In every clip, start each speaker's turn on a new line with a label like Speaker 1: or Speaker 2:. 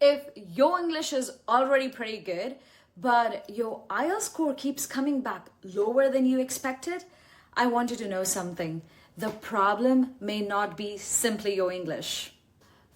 Speaker 1: If your English is already pretty good, but your IELTS score keeps coming back lower than you expected, I want you to know something. The problem may not be simply your English.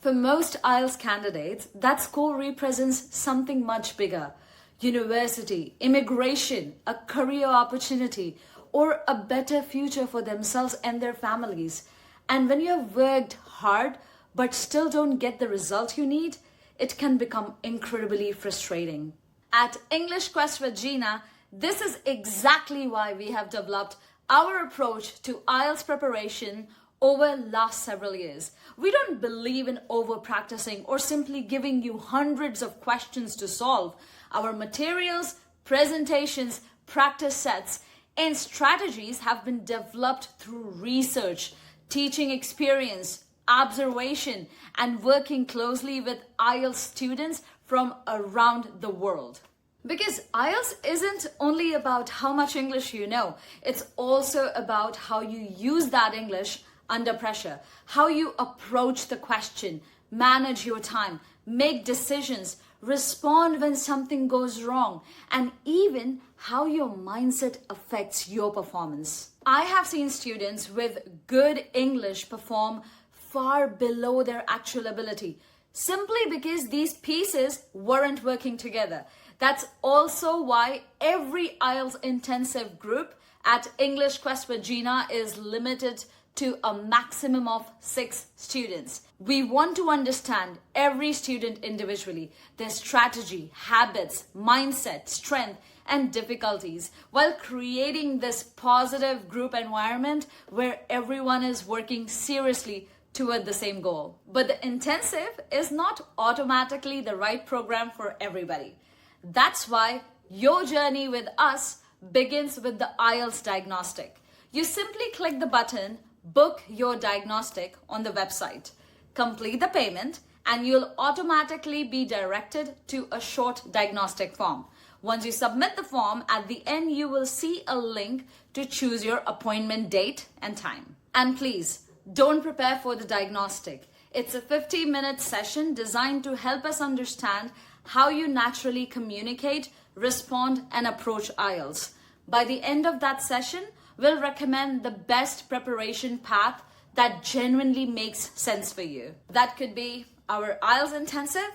Speaker 1: For most IELTS candidates, that score represents something much bigger. University, immigration, a career opportunity, or a better future for themselves and their families. And when you have worked hard but still don't get the result you need, it can become incredibly frustrating. At English Quest with Gina, this is exactly why we have developed our approach to IELTS preparation over last several years. We don't believe in over-practicing or simply giving you hundreds of questions to solve. Our materials, presentations, practice sets, and strategies have been developed through research, teaching experience, observation, and working closely with IELTS students from around the world. Because IELTS isn't only about how much English you know, it's also about how you use that English under pressure, how you approach the question, manage your time, make decisions, respond when something goes wrong, and even how your mindset affects your performance. I have seen students with good English perform far below their actual ability, simply because these pieces weren't working together. That's also why every IELTS intensive group at English Quest with Gina is limited to a maximum of 6 students. We want to understand every student individually, their strategy, habits, mindset, strength, and difficulties, while creating this positive group environment where everyone is working seriously toward the same goal. But the intensive is not automatically the right program for everybody. That's why your journey with us begins with the IELTS Diagnostic. You simply click the button, Book Your Diagnostic on the website, complete the payment, and you'll automatically be directed to a short diagnostic form. Once you submit the form, at the end you will see a link to choose your appointment date and time. And please, don't prepare for the diagnostic. It's a 50-minute session designed to help us understand how you naturally communicate, respond, and approach IELTS. By the end of that session, we'll recommend the best preparation path that genuinely makes sense for you. That could be our IELTS intensive,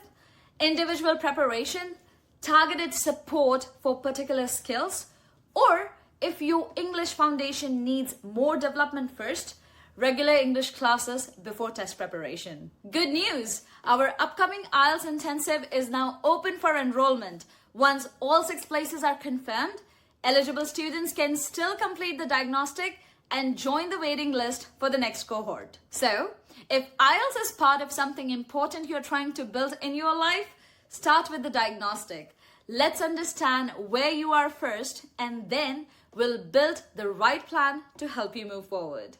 Speaker 1: individual preparation, targeted support for particular skills, or if your English foundation needs more development first, regular English classes before test preparation. Good news! Our upcoming IELTS intensive is now open for enrollment. Once all 6 places are confirmed, eligible students can still complete the diagnostic and join the waiting list for the next cohort. So, if IELTS is part of something important you're trying to build in your life, start with the diagnostic. Let's understand where you are first, and then we'll build the right plan to help you move forward.